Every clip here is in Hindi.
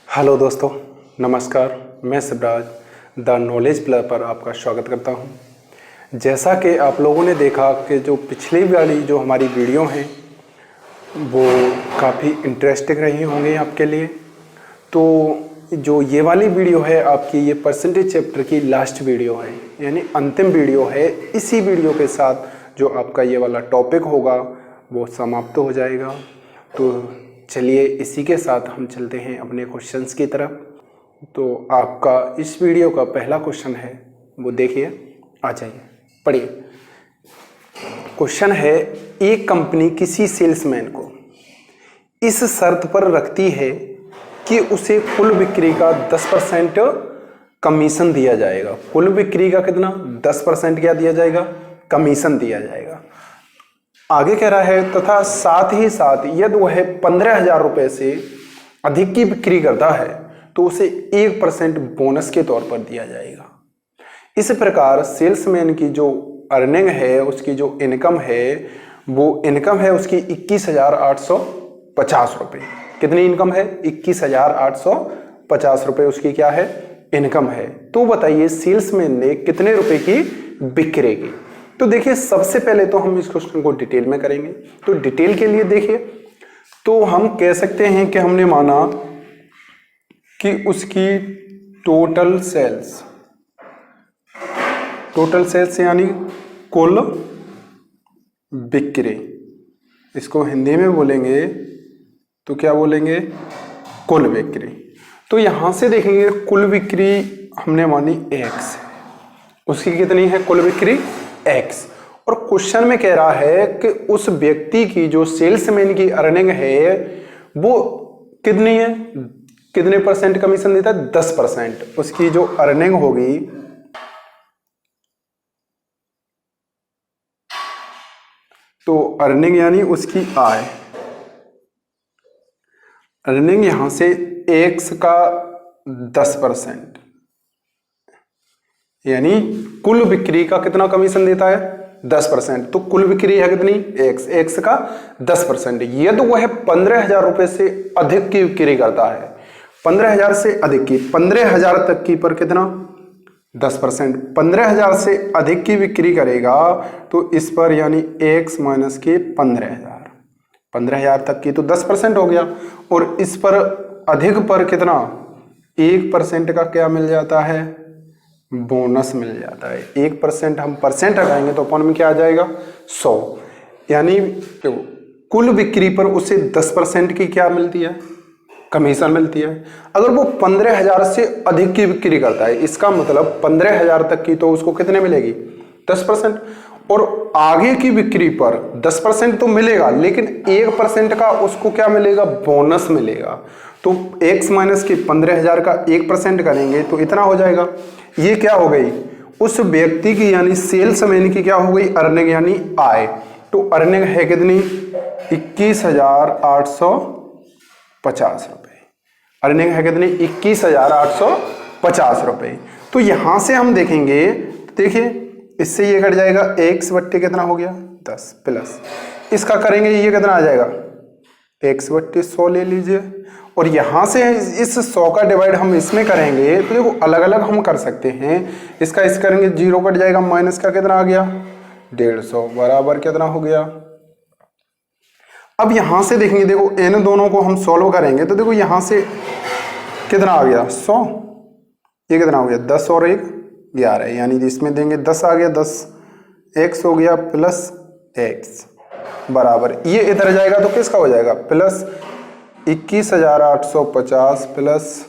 हेलो दोस्तों, नमस्कार। मैं शिवराज द नॉलेज प्लस पर आपका स्वागत करता हूं। जैसा कि आप लोगों ने देखा कि जो पिछली वाली जो हमारी वीडियो हैं वो काफ़ी इंटरेस्टिंग रही होंगी आपके लिए। तो जो ये वाली वीडियो है आपकी, ये परसेंटेज चैप्टर की लास्ट वीडियो है, यानी अंतिम वीडियो है। इसी वीडियो के साथ जो आपका ये वाला टॉपिक होगा वो समाप्त हो जाएगा। तो चलिए इसी के साथ हम चलते हैं अपने क्वेश्चंस की तरफ। तो आपका इस वीडियो का पहला क्वेश्चन है, वो देखिए, आ जाइए पढ़िए। क्वेश्चन है, एक कंपनी किसी सेल्समैन को इस शर्त पर रखती है कि उसे कुल बिक्री का 10% कमीशन दिया जाएगा। कुल बिक्री का कितना? 10% क्या दिया जाएगा? कमीशन दिया जाएगा। आगे कह रहा है तथा साथ ही साथ यदि वह 15,000 रुपये से अधिक की बिक्री करता है तो उसे 1% बोनस के तौर पर दिया जाएगा। इस प्रकार सेल्समैन की जो अर्निंग है, उसकी जो इनकम है, वो इनकम है उसकी 21,850 रुपये। कितनी इनकम है? 21,850 रुपये उसकी क्या है? इनकम है। तो बताइए सेल्समैन ने कितने रुपए की बिक्री की? तो देखिए, सबसे पहले तो हम इस क्वेश्चन को डिटेल में करेंगे। तो डिटेल के लिए देखिए, तो हम कह सकते हैं कि हमने माना कि उसकी टोटल सेल्स यानी कुल बिक्री, इसको हिंदी में बोलेंगे तो क्या बोलेंगे? कुल बिक्री। तो यहां से देखेंगे कुल बिक्री हमने मानी x, उसकी कितनी है कुल बिक्री? x। और क्वेश्चन में कह रहा है कि उस व्यक्ति की जो सेल्समैन की अर्निंग है वो कितनी है? कितने परसेंट कमीशन देता है? 10%। उसकी जो अर्निंग होगी, तो अर्निंग यानी उसकी आय, अर्निंग यहां से x का 10%, यानी कुल बिक्री का कितना कमीशन देता है? 10%। तो कुल बिक्री है कितनी? x का 10%। यदि वह 15,000 रुपए से अधिक की बिक्री करता है, 15,000 से अधिक की, 15,000 तक की पर कितना? 10%। 15,000 से अधिक की बिक्री करेगा तो इस पर यानी x माइनस के 15,000, 15,000 तक की तो 10% हो गया। और इस पर अधिक पर कितना? 1% का क्या मिल जाता है? बोनस मिल जाता है। 1% हम परसेंट हटाएंगे तो अपन में क्या आ जाएगा? 100। यानी कुल बिक्री पर उसे 10% की क्या मिलती है? कमीशन मिलती है। अगर वो 15,000 से अधिक की बिक्री करता है, इसका मतलब 15,000 तक की तो उसको कितने मिलेगी? 10%। और आगे की बिक्री पर 10% तो मिलेगा, लेकिन 1% का उसको क्या मिलेगा? बोनस मिलेगा। तो x माइनस के 15,000 का 1% करेंगे तो इतना हो जाएगा। ये क्या हो गई? उस व्यक्ति की यानी सेल्समैन की क्या हो गई? अर्निंग यानी आय। तो अर्निंग है कितनी? 21,850 रुपये। अर्निंग है कितनी? 21,850 रुपये। तो यहां से हम देखेंगे, देखिए इससे ये कट जाएगा, x बट्टे कितना हो गया? 10 प्लस इसका करेंगे, ये कितना आ जाएगा? x बट्टे 100 ले लीजिए। और यहां से इस 100 का डिवाइड हम इसमें करेंगे तो देखो अलग अलग हम कर सकते हैं। इसका इस करेंगे, 0 कट जाएगा, माइनस का कितना आ गया? 150 बराबर कितना हो गया? अब यहां से देखेंगे, देखो इन दोनों को हम सॉल्व करेंगे तो देखो यहां से कितना आ गया? 100। ये कितना हो गया? 10 और 1 11, यानी इसमें देंगे 10 आ गया, 10 x हो गया प्लस x बराबर, ये इधर जाएगा तो किसका हो जाएगा? Plus 21,850 plus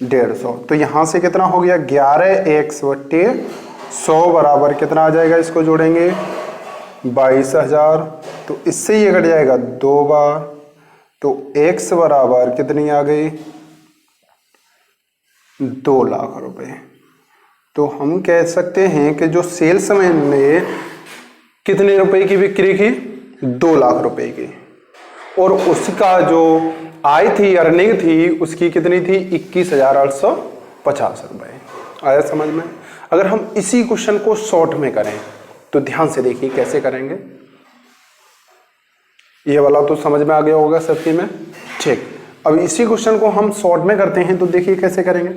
150। तो यहां से कितना हो गया? 11x बट्टे 100 बराबर कितना आ जाएगा? इसको जोड़ेंगे 22,000। तो इससे ये कट जाएगा 2 बार, तो x बराबर कितनी आ गई? 2 लाख रुपए। तो हम कह सकते हैं कि जो सेल्समैन ने कितने रुपए की बिक्री की? 2 लाख रुपए की। और उसका जो आय थी, अर्निंग थी, उसकी कितनी थी? 21,850 रुपए। आया समझ में? अगर हम इसी क्वेश्चन को शॉर्ट में करें तो ध्यान से देखिए कैसे करेंगे। ये वाला तो समझ में आ गया होगा सबकी में, ठीक। अब इसी क्वेश्चन को हम शॉर्ट में करते हैं, तो देखिए कैसे करेंगे,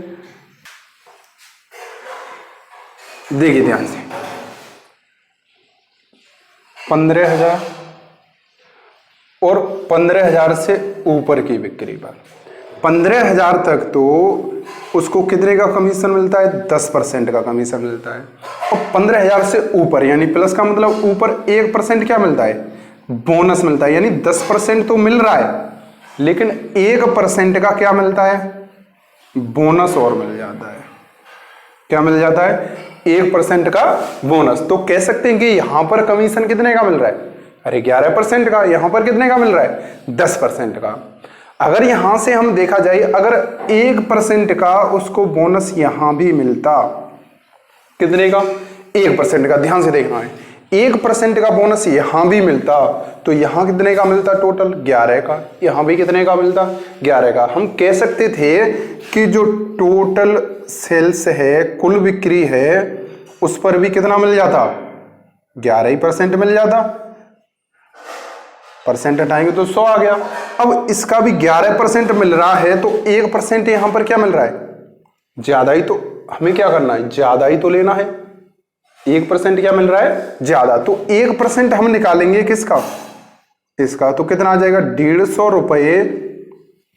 देखिए ध्यान से। 15,000 और 15,000 से ऊपर की बिक्री पर 15,000 तक तो उसको कितने का कमीशन मिलता है, 10% का कमीशन मिलता है। और 15,000 से ऊपर यानी प्लस का मतलब ऊपर 1% क्या मिलता है, बोनस मिलता है। यानी 10% तो मिल रहा है, लेकिन 1% का क्या मिलता है, बोनस और मिल जाता है। क्या मिल जाता है, 1% का बोनस। तो कह सकते हैं कि यहां पर कमीशन कितने का मिल रहा है, अरे 11% का। यहां पर कितने का मिल रहा है, 10% का। अगर यहां से हम देखा जाए, अगर 1% का उसको बोनस यहां भी मिलता, कितने का, 1% का। ध्यान से देखना है, 1% का बोनस यहां भी मिलता, तो यहां कितने का मिलता, टोटल 11 का। यहां भी कितने का मिलता, 11 का। हम कह सकते थे कि जो टोटल सेल्स है, कुल बिक्री है, उस पर भी कितना मिल जाता, 11% मिल जाता। परसेंट हटाएंगे तो 100 आ गया। अब इसका भी 11% मिल रहा है, तो 1% यहां पर क्या मिल रहा है, ज्यादा ही। तो हमें क्या करना है, ज्यादा ही तो लेना है। 1% क्या मिल रहा है, ज्यादा। तो 1% हम निकालेंगे किसका, इसका। तो कितना आ जाएगा, 150 रुपये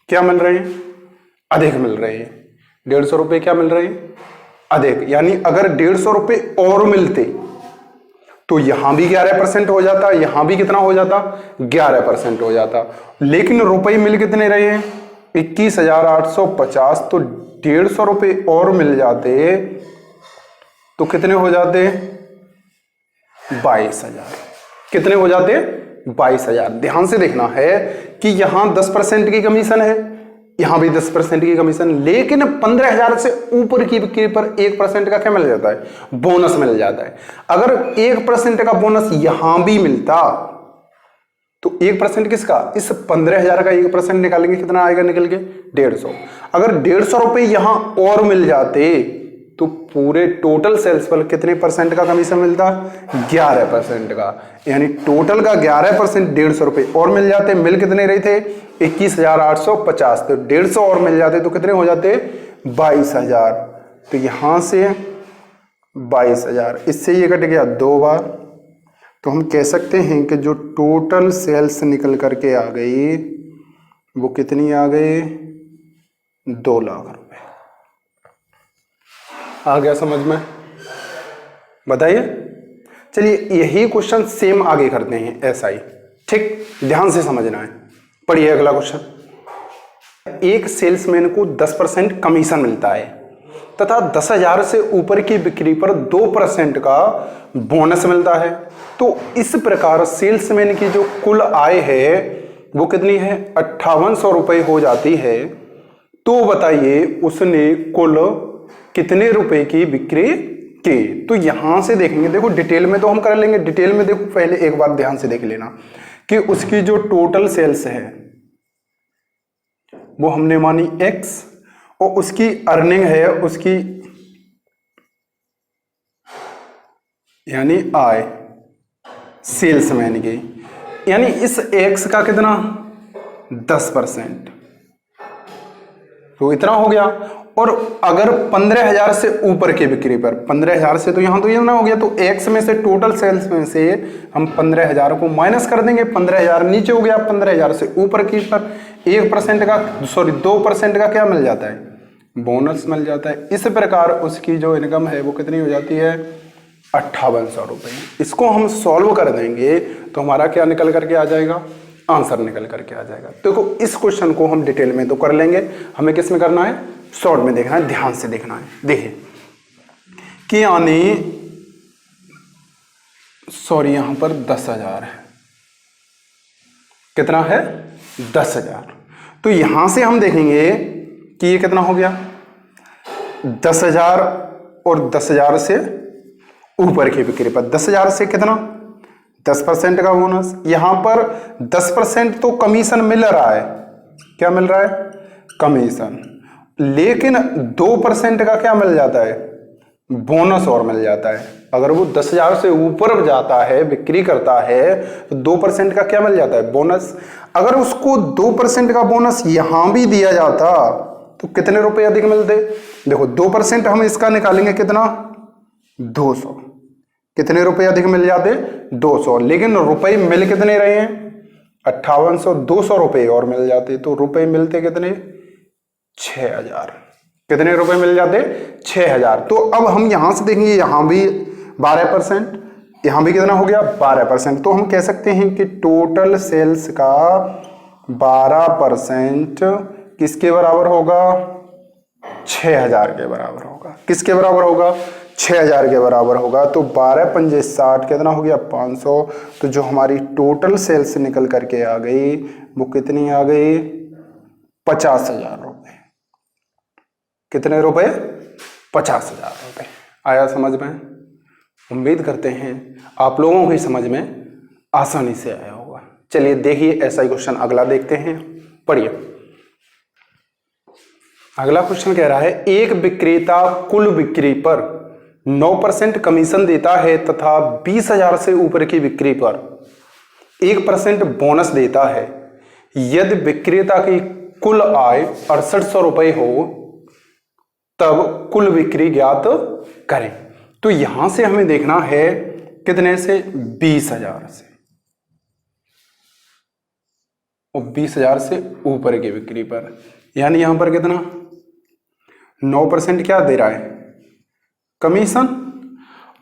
क्या मिल रहे हैं, अधिक मिल रहे हैं। 150 रुपये क्या मिल रहे हैं, अधिक। यानी अगर 150 रुपये और मिलते तो यहां भी 11% हो जाता, यहां भी कितना हो जाता, 11% हो जाता। लेकिन रुपए मिल कितने रहे हैं, 21,850। तो 150 रुपये और मिल जाते तो कितने हो जाते, 22,000। कितने हो जाते, 22,000। ध्यान से देखना है कि यहां 10% की कमीशन है, यहां भी 10% की कमीशन, लेकिन 15,000 से ऊपर की बिक्री पर 1% का क्या मिल जाता है, बोनस मिल जाता है। अगर 1% का बोनस यहां भी मिलता, तो 1% किसका, इस 15,000 का 1% निकालेंगे, कितना आएगा निकल के, 150। अगर 150 रुपये यहां और मिल जाते, तो पूरे टोटल सेल्स पर कितने परसेंट का कमीशन मिलता, 11% का। यानी टोटल का 11%, 150 रुपये और मिल जाते। मिल कितने रहे थे, 21,850। तो 150 और मिल जाते तो कितने हो जाते, 22,000। तो यहां से 22,000, इससे ये कट गया 2 बार। तो हम कह सकते हैं कि जो टोटल सेल्स निकल करके आ गई, वो कितनी आ गई, 2 लाख रुपए। आ गया समझ में, बताइए। चलिए यही क्वेश्चन सेम आगे करते हैं, ऐसा ही। ठीक, ध्यान से समझना है। पढ़िए अगला क्वेश्चन। एक सेल्समैन को 10% कमीशन मिलता है तथा 10,000 से ऊपर की बिक्री पर 2% का बोनस मिलता है। तो इस प्रकार सेल्समैन की जो कुल आय है वो कितनी है, 5800 रुपये हो जाती है। तो बताइए उसने कुल कितने रुपए की बिक्री की। तो यहां से देखेंगे, देखो डिटेल में तो हम कर लेंगे। डिटेल में देखो, पहले एक बार ध्यान से देख लेना कि उसकी जो टोटल सेल्स है वो हमने मानी X, और उसकी अर्निंग है, उसकी यानी आय सेल्समैन की, यानी इस X का कितना, 10%। तो इतना हो गया। और अगर 15,000 से ऊपर की बिक्री पर, 15,000 से तो यहां तो ये ना हो गया, तो X में से टोटल सेल्स में से हम 15,000 को माइनस कर देंगे। 15,000 नीचे हो गया, 15,000 से ऊपर की पर 1% का, सॉरी 2% का क्या मिल जाता है, बोनस मिल जाता है। इस प्रकार उसकी जो इनकम है वो कितनी हो जाती है, 5800 रुपये। इसको हम सॉल्व कर देंगे तो हमारा क्या निकल करके आ जाएगा, आंसर निकल करके आ जाएगा। देखो इस क्वेश्चन को हम डिटेल में तो कर लेंगे, हमें किस में करना है, शॉर्ट में देखना है, ध्यान से देखना है। देखिए कि यानी सॉरी यहां पर 10,000 है, कितना है, 10,000। तो यहां से हम देखेंगे कि ये कितना हो गया, 10,000 और 10,000 से ऊपर की बिक्री पर 10,000 से कितना, 10% का बोनस। यहां पर 10% तो कमीशन मिल रहा है, क्या मिल रहा है, कमीशन। लेकिन 2% का क्या मिल जाता है, बोनस और मिल जाता है। अगर वो 10,000 से ऊपर जाता है, बिक्री करता है, तो 2% का क्या मिल जाता है? बोनस। अगर उसको 2% का बोनस यहां भी दिया जाता तो कितने रुपए अधिक मिलते? देखो 2% हम इसका निकालेंगे कितना? 200। कितने रुपए अधिक मिल जाते? 200। लेकिन रुपए मिल कितने रहे हैं? 5800। 200 रुपए और मिल जाते तो रुपए मिलते कितने? 6000। कितने रुपए मिल जाते? 6000। तो अब हम यहां से देखेंगे, यहां भी 12%, यहां भी कितना हो गया? 12%। तो हम कह सकते हैं कि टोटल सेल्स का 12% किसके बराबर होगा? 6000 के बराबर होगा। किसके बराबर होगा? 6000 के बराबर होगा। तो 12 पंजे 60, कितना हो गया? 500। तो जो हमारी टोटल सेल्स निकल करके आ गई वो कितनी आ गई? 50,000 रुपए। कितने रुपए? 50,000 रुपए। आया समझ में? उम्मीद करते हैं आप लोगों की समझ में आसानी से आया होगा। चलिए देखिए ऐसा ही क्वेश्चन अगला देखते हैं, पढ़िए। अगला क्वेश्चन कह रहा है एक विक्रेता कुल बिक्री पर 9% कमीशन देता है तथा 20,000 से ऊपर की बिक्री पर 1% बोनस देता है। यदि विक्रेता की कुल आय 6800 रुपए हो तब कुल बिक्री ज्ञात करें। तो यहां से हमें देखना है कितने से? 20,000 से, और 20,000 से ऊपर की बिक्री पर, यानी यहां पर कितना? 9% क्या दे रहा है? कमीशन।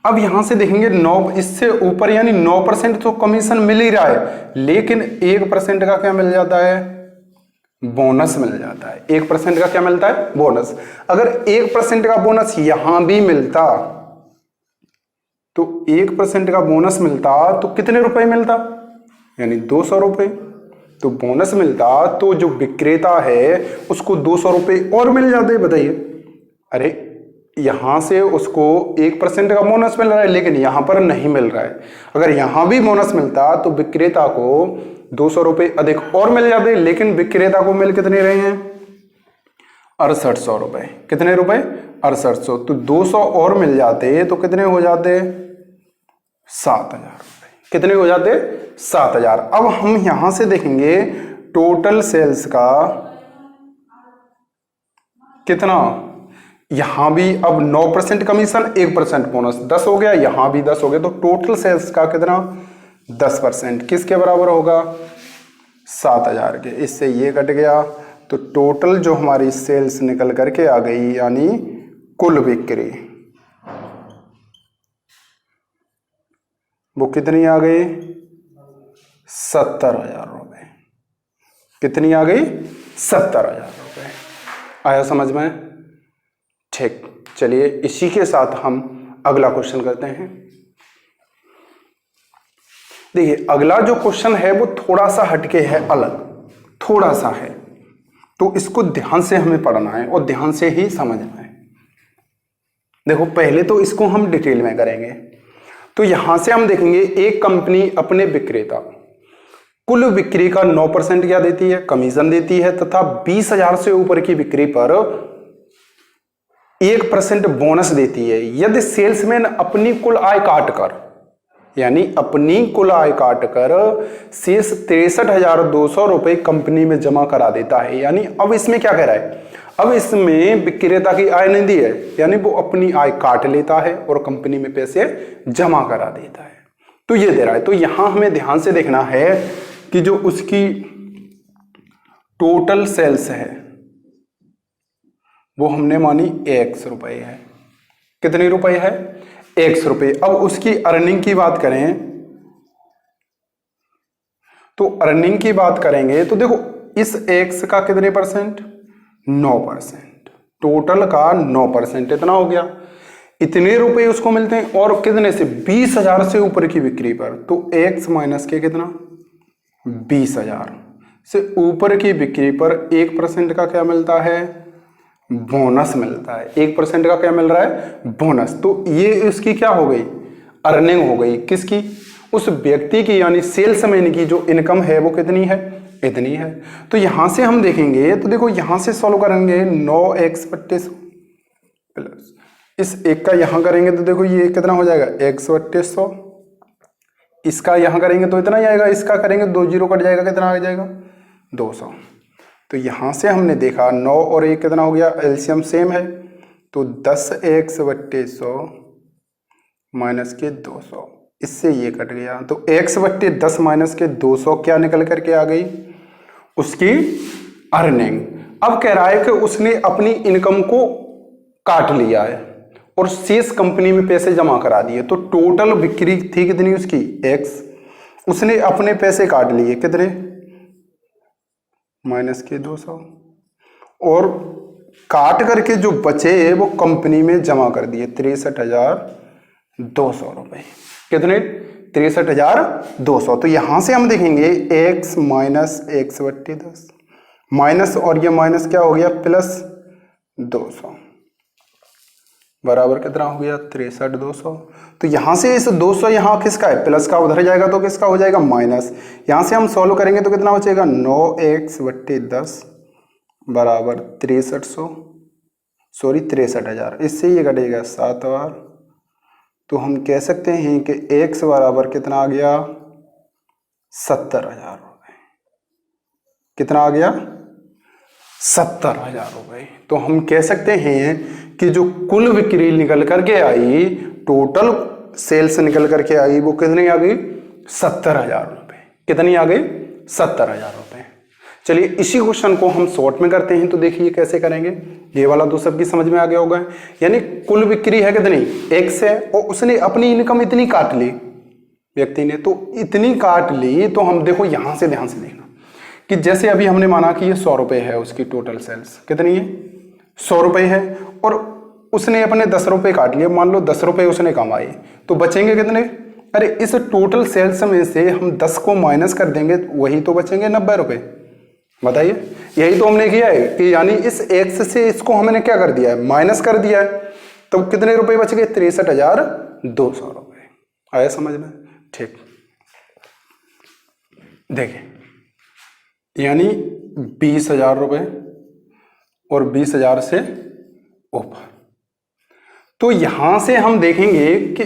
अब यहां से देखेंगे 9 इससे ऊपर यानी 9% तो कमीशन मिल ही रहा है, लेकिन 1% का क्या मिल जाता है? बोनस मिल जाता है। 1% का क्या मिलता है? बोनस। अगर 1% का बोनस यहां भी मिलता तो 1% का बोनस मिलता तो कितने रुपए मिलता? यानी 200 रुपए। तो बोनस मिलता तो जो विक्रेता है उसको 200 रुपए और मिल जाते। बताइए, अरे यहां से उसको 1% का बोनस मिल रहा है लेकिन यहां पर नहीं मिल रहा है। अगर यहां भी बोनस मिलता तो विक्रेता को 200 रुपए अधिक और मिल जाते, लेकिन विक्रेता को मिल कितने रहे हैं? 6800 रुपए। कितने रुपए? 6800। तो 200 और मिल जाते तो कितने हो जाते? 7,000 रुपए। कितने हो जाते? 7,000। अब हम यहां से देखेंगे टोटल सेल्स का कितना? यहां भी अब 9% कमीशन 1% बोनस 10 हो गया, यहां भी 10 हो गया, तो टोटल सेल्स का कितना? 10%। किसके बराबर होगा? 7,000 के। इससे ये कट गया तो टोटल जो हमारी सेल्स निकल करके आ गई यानी कुल बिक्री वो कितनी आ गई? 70,000 रुपए। कितनी आ गई? 70,000 रुपए। आया समझ में? ठीक, चलिए इसी के साथ हम अगला क्वेश्चन करते हैं। देखिए अगला जो क्वेश्चन है वो थोड़ा सा हटके है, अलग थोड़ा सा है, तो इसको ध्यान से हमें पढ़ना है और ध्यान से ही समझना है। देखो पहले तो इसको हम डिटेल में करेंगे। तो यहां से हम देखेंगे एक कंपनी अपने विक्रेता कुल बिक्री का 9% क्या देती है? कमीशन देती है तथा 20,000 से ऊपर की बिक्री पर 1% बोनस देती है। यदि सेल्समैन अपनी कुल आय काटकर, यानी अपनी कुल आय काटकर शेष 63,200 रुपए कंपनी में जमा करा देता है। यानी अब इसमें क्या कह रहा है? अब इसमें विक्रेता की आय नहीं दी है, यानी वो अपनी आय काट लेता है और कंपनी में पैसे जमा करा देता है, तो ये दे रहा है। तो यहां हमें ध्यान से देखना है कि जो उसकी टोटल सेल्स है वो हमने मानी 100 रुपए है। कितने रुपए है? 100 रुपए। अब उसकी अर्निंग की बात करें तो अर्निंग की बात करेंगे तो देखो इस 100 का कितने परसेंट? 9%। टोटल का 9%, इतना हो गया। इतने रुपए उसको मिलते हैं और कितने से? 20,000 से ऊपर की बिक्री पर, तो x माइनस के कितना? 20,000 से ऊपर की बिक्री पर 1% का क्या मिलता है? बोनस मिलता है। 1% का क्या मिल रहा है? बोनस। तो ये उसकी क्या हो गई? अर्निंग हो गई। किसकी? उस व्यक्ति की, यानी सेल्समैन की जो इनकम है वो कितनी है? इतनी है। तो यहां से हम देखेंगे तो देखो यहां से सॉल्व करेंगे 9x/100 प्लस इस 1 का यहां करेंगे तो देखो ये कितना हो जाएगा x/100। इसका यहां करेंगे तो इतना ही आएगा, इसका करेंगे 2 जीरो कट जाएगा, कितना आ जाएगा 200। तो यहां से हमने देखा 9 और 1 कितना हो गया, एलसीएम सेम है, तो 10x/100 माइनस के 200, इससे ये कट गया। तो x/10 माइनस के 200 क्या निकल करके आ गई, उसकी अर्निंग। अब कह रहा है कि उसने अपनी इनकम को काट लिया है और शेष कंपनी में पैसे जमा करा दिए। तो टोटल बिक्री थी कितनी उसकी x, उसने अपने पैसे काट लिए कितने, माइनस के 200, और काट करके जो बचे वो कंपनी में जमा कर दिए 63,200 रुपए। कितने, 63,200। तो यहां से हम देखेंगे x माइनस x/10 माइनस, और ये माइनस क्या हो गया, प्लस 200 बराबर कितना हो गया 63,200। तो यहां से इस 200 यहां किसका है, प्लस का, उधर जाएगा तो किसका हो जाएगा माइनस। यहां से हम सॉल्व करेंगे तो कितना बचेगा 9x/10 बराबर 63,000। इससे ये घटेगा 7 बार। तो हम कह सकते हैं कि x बराबर कितना आ गया 70,000 रुपए। कितना आ गया 70,000 रुपए। तो हम कह सकते हैं कि जो कुल बिक्री निकल करके आई, टोटल सेल्स निकल करके आई, वो कितनी आ गई 70,000 रुपए। कितनी आ गई 70,000 रुपए। चलिए इसी क्वेश्चन को हम शॉर्ट में करते हैं। तो देखिए कैसे करेंगे, ये वाला तो सबकी समझ में आ गया होगा। यानी कुल बिक्री है कितनी x है, और उसने अपनी इनकम इतनी काट ली व्यक्ति ने, तो इतनी काट ली। तो हम देखो यहां से ध्यान से देखना कि जैसे अभी हमने माना कि ये 100 रुपए है, उसकी टोटल सेल्स कितनी है 100 रुपए है, और उसने अपने 10 रुपए काट लिए। मान लो 10 रुपए उसने कमाए, तो बचेंगे कितने, अरे इस टोटल सेल्स में से हम 10 को माइनस कर देंगे, वही तो बचेंगे 90 रुपए। बताइए, यही तो हमने किया है कि यानी इस x से इसको हमने क्या कर दिया है, माइनस कर दिया है। तो कितने रुपए बच गए 63,200 रुपए। आया समझ में, ठीक। देखिए यानी 20,000 रुपए और 20,000 से ऊपर। तो यहां से हम देखेंगे कि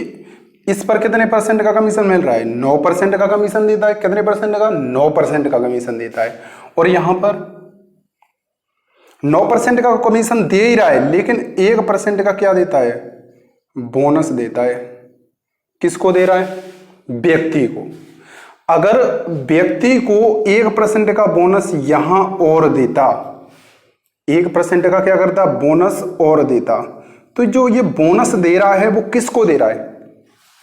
इस पर कितने परसेंट का कमीशन मिल रहा है, 9% का कमीशन देता है। कितने परसेंट का, 9% का कमीशन देता है। और यहां पर 9% का कमीशन दे ही रहा है, लेकिन 1% का क्या देता है, बोनस देता है। किसको दे रहा है, व्यक्ति को। अगर व्यक्ति को 1% का बोनस यहां और देता, 1% का क्या करता, बोनस और देता, तो जो ये बोनस दे रहा है वो किसको दे रहा है,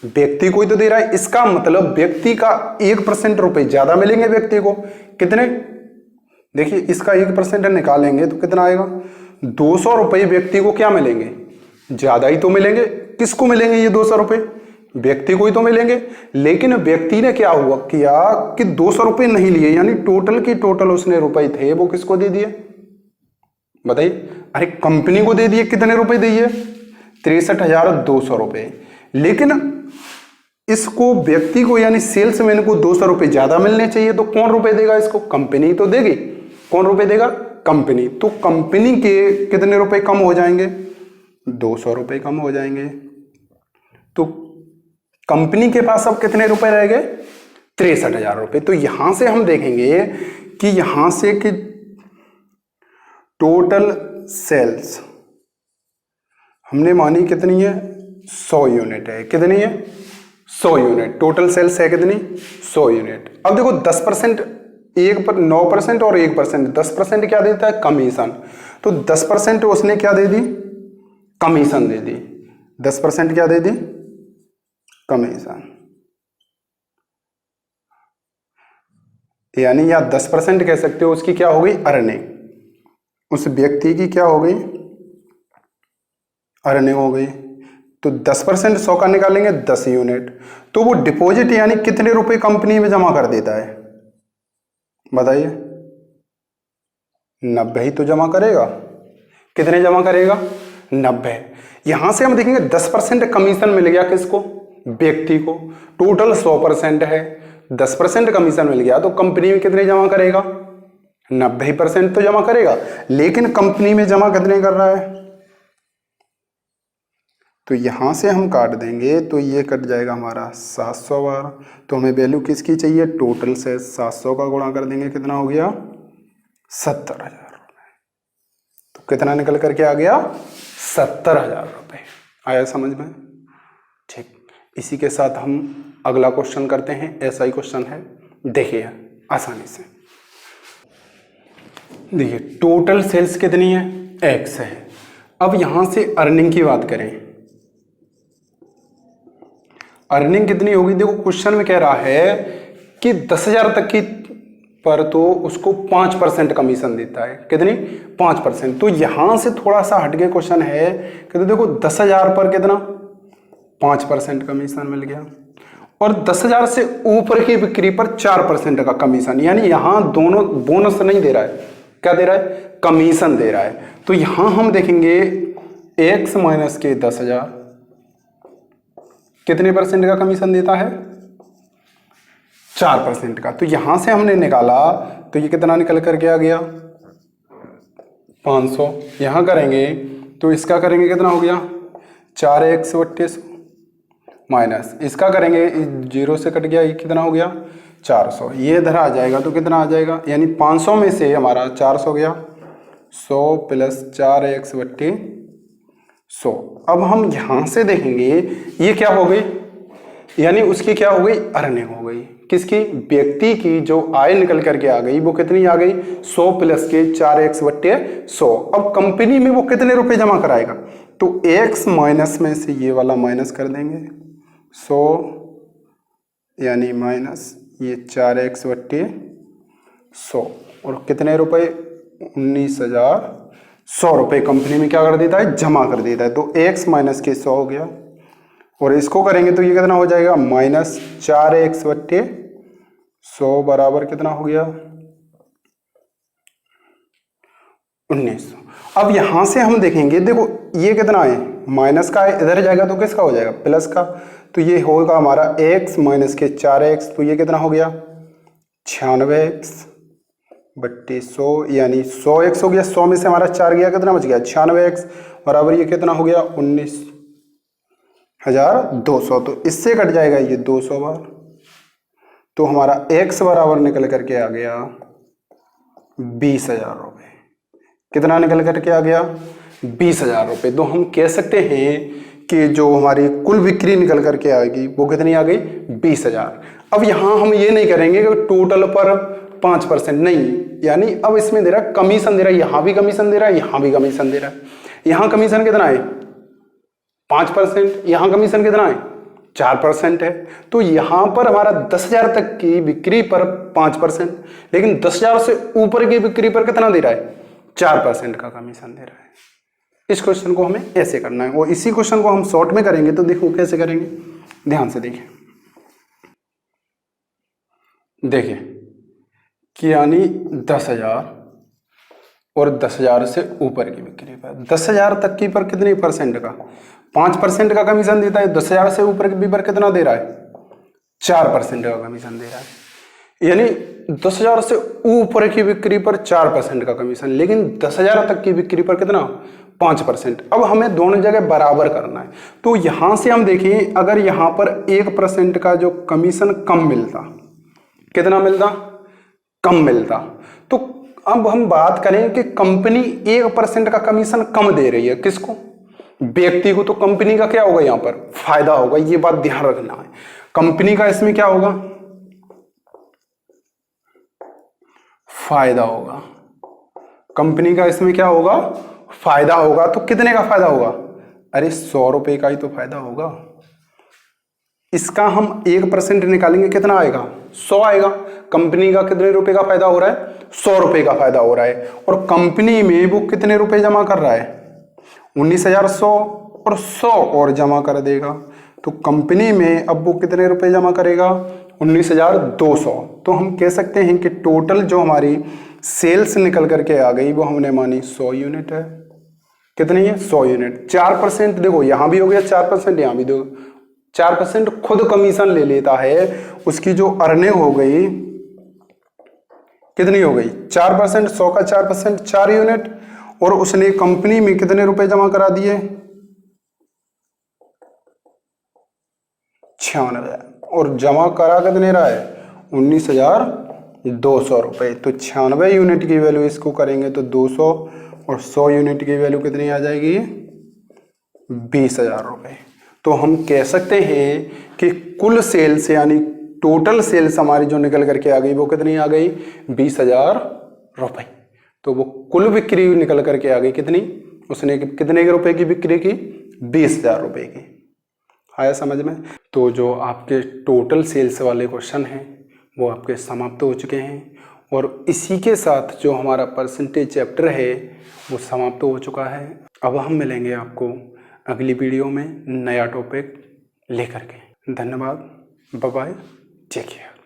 व्यक्ति को ही तो दे रहा है। इसका मतलब व्यक्ति का 1% रुपए ज्यादा मिलेंगे व्यक्ति को। कितने, देखिए इसका 1% निकालेंगे तो कितना आएगा, 200 रुपए व्यक्ति को क्या मिलेंगे, ज्यादा ही तो मिलेंगे। किसको मिलेंगे ये 200 रुपए, व्यक्ति को ही तो मिलेंगे। लेकिन व्यक्ति ने क्या हुआ किया कि 200 रुपए नहीं लिए, यानी टोटल की टोटल उसने रुपए थे वो किसको दे दिए, बताइए, अरे कंपनी को दे दिए। कितने रुपए दिए, 63,200 रुपए। लेकिन इसको व्यक्ति को यानी सेल्समैन को 200 रुपए ज्यादा मिलने चाहिए, तो कौन रुपए देगा इसको, कंपनी तो देगी। कौन रुपए देगा, कंपनी। तो कंपनी के कितने रुपए कम हो जाएंगे, 200 रुपए कम हो जाएंगे। तो कंपनी के पास अब कितने रुपए रह गए, 63,000 रुपए। तो यहां से हम देखेंगे कि यहां से कि टोटल सेल्स हमने मानी कितनी है, 100 यूनिट है। कितनी है, 100 यूनिट। टोटल सेल्स है कितनी, 100 यूनिट। अब देखो 10%, 9% और 1%, 10% क्या देता है, कमीशन। तो 10% उसने क्या दे दी, कमीशन दे दी। 10% क्या दे दी, कमीशन। यानी या 10% कह सकते हो उसकी क्या हो गई, अर्निंग। उस व्यक्ति की क्या हो गई, अर्निंग हो गई। तो 10% 100 का निकालेंगे 10 यूनिट। तो वो डिपॉजिट यानी कितने रुपए कंपनी में जमा कर देता है, बताइए, 90 ही तो जमा करेगा। कितने जमा करेगा, 90। यहां से हम देखेंगे 10% कमीशन मिल गया किसको, व्यक्ति को। टोटल 100% है, 10% कमीशन मिल गया तो कंपनी में कितने जमा करेगा, 90% तो जमा करेगा। लेकिन कंपनी में जमा कितने कर रहा है, तो यहाँ से हम काट देंगे तो ये कट जाएगा हमारा 700 बार। तो हमें वैल्यू किसकी चाहिए, टोटल से 700 का गुणा कर देंगे, कितना हो गया 70,000 रुपये। तो कितना निकल करके आ गया 70,000 रुपये। आया समझ में? ठीक, इसी के साथ हम अगला क्वेश्चन करते हैं। ऐसा ही क्वेश्चन है, देखिए आसानी से। देखिए टोटल सेल्स कितनी है, एक्स है। अब यहां से अर्निंग की बात करें, अर्निंग कितनी होगी। देखो क्वेश्चन में कह रहा है कि 10,000 तक की पर तो उसको 5% कमीशन देता है। कितनी, 5%। तो यहां से थोड़ा सा हटके क्वेश्चन है कि तो देखो 10,000 पर कितना 5% कमीशन मिल गया, और 10,000 से ऊपर की बिक्री पर 4% का कमीशन। यानी यहां दोनों बोनस नहीं दे रहा है, क्या दे रहा है, कमीशन दे रहा है। तो यहां हम देखेंगे x माइनस के 10,000 कितने परसेंट का कमीशन देता है, 4% का। तो यहां से हमने निकाला तो ये कितना निकल करके आ गया 500। यहां करेंगे तो इसका करेंगे कितना हो गया 4x बट्टे 100 माइनस इसका करेंगे, 0 से कट गया, ये कितना हो गया 400। ये इधर आ जाएगा तो कितना आ जाएगा, यानी 500 में से हमारा 400 गया, 100 प्लस 4x बट्टे 100। अब हम यहां से देखेंगे ये क्या हो गई, यानी उसकी क्या हो गई, अर्निंग हो गई। किसकी, व्यक्ति की जो आय निकल करके आ गई वो कितनी आ गई 100 प्लस के 4x बट्टे 100। अब कंपनी में वो कितने रुपए जमा कराएगा, तो x माइनस में से ये वाला माइनस कर देंगे 100, यानी माइनस ये 4x बट्टे 100, और कितने रुपए 19,100 रुपये कंपनी में क्या कर देता है, जमा कर देता है। तो x माइनस के 100 हो गया, और इसको करेंगे तो ये कितना हो जाएगा माइनस 4x बट्टे 100 बराबर कितना हो गया 1900। अब यहां से हम देखेंगे, देखो ये कितना है, माइनस का है, इधर जाएगा तो किसका हो जाएगा, प्लस का। तो ये होगा हमारा x माइनस के 4x, तो ये कितना हो गया 96x बट्टे 100, यानी 100x हो गया, 100 में से हमारा 4 गया, कितना बच गया 96x बराबर ये कितना हो गया 19,200। तो इससे कट जाएगा ये 200 बार, तो हमारा x बराबर निकल करके आ गया 20,000 रुपये। कितना निकल करके आ गया 20,000 रुपये। तो हम कह सकते हैं कि जो हमारी कुल बिक्री निकल करके आएगी वो कितनी आ गई 20,000। अब यहां हम ये नहीं करेंगे कि टोटल पर 5% नहीं, यानी अब इसमें दे रहा है कमीशन दे रहा है, यहां भी कमीशन दे रहा है, यहां भी कमीशन दे रहा है। यहां कमीशन कितना है 5%, यहां कमीशन कितना है 4% है। तो यहां पर हमारा 10,000 तक की बिक्री पर 5%, लेकिन 10,000 से ऊपर की बिक्री पर कितना दे रहा है 4% का कमीशन दे रहा है। इस क्वेश्चन को हमें ऐसे करना है, और इसी क्वेश्चन को हम शॉर्ट में करेंगे। तो देखो कैसे करेंगे, ध्यान से देखिए। देखिए कि यानी 10,000 और 10,000 से ऊपर की बिक्री पर, 10,000 तक की पर कितने परसेंट का 5% का कमीशन देता है, 10,000 से ऊपर की पर कितना दे रहा है 4% का कमीशन दे रहा है। यानी 10,000 से ऊपर की बिक्री पर 4% का कमीशन, लेकिन 10,000 तक की बिक्री पर कितना 5%। अब हमें दोनों जगह बराबर करना है। तो यहां से हम देखें, अगर यहां पर 1% का जो कमीशन कम मिलता, कितना मिलता कम मिलता, तो अब हम बात करें कि कंपनी 1% का कमीशन कम दे रही है, किसको, व्यक्ति को। तो कंपनी का क्या होगा, यहां पर फायदा होगा, ये बात ध्यान रखना है। कंपनी का इसमें क्या होगा, फायदा होगा। कंपनी का इसमें क्या होगा, फायदा होगा। तो कितने का फायदा होगा, अरे 100 रुपए का ही तो फायदा होगा। इसका हम 1% निकालेंगे, कितना आएगा 100 आएगा। कंपनी का कितने रुपए का फायदा हो रहा है 100 रुपए का फायदा हो रहा है, और कंपनी में वो कितने रुपए जमा कर रहा है 19,100, और 100 और जमा कर देगा। तो कंपनी में अब वो कितने रुपए जमा करेगा 19,200। तो हम कह सकते हैं कि टोटल जो हमारी सेल्स निकल करके आ गई वो हमने मानी 100 यूनिट है। कितनी है 100 यूनिट। 4% देखो यहां भी हो गया 4%, यहां भी दो 4% खुद कमीशन ले लेता है, उसकी जो अर्निंग हो गई कितनी हो गई 4%, 100 का 4% 4 यूनिट, और उसने कंपनी में कितने रुपए जमा करा दिए 96, और जमा करा कितने रहा है 19,200 रुपये। तो 96 यूनिट की वैल्यू इसको करेंगे तो 200, और 100 यूनिट की वैल्यू कितनी आ जाएगी 20,000 रुपये। तो हम कह सकते हैं कि कुल सेल्स यानी टोटल सेल्स हमारी जो निकल करके आ गई वो कितनी आ गई 20,000 रुपये। तो वो कुल बिक्री निकल करके आ गई कितनी, उसने कितने के रुपए की बिक्री की 20,000 रुपये की। आया समझ में। तो जो आपके टोटल सेल्स वाले क्वेश्चन हैं वो आपके समाप्त हो चुके हैं, और इसी के साथ जो हमारा परसेंटेज चैप्टर है वो समाप्त हो चुका है। अब हम मिलेंगे आपको अगली वीडियो में नया टॉपिक लेकर के। धन्यवाद, बाय बाय, टेक केयर।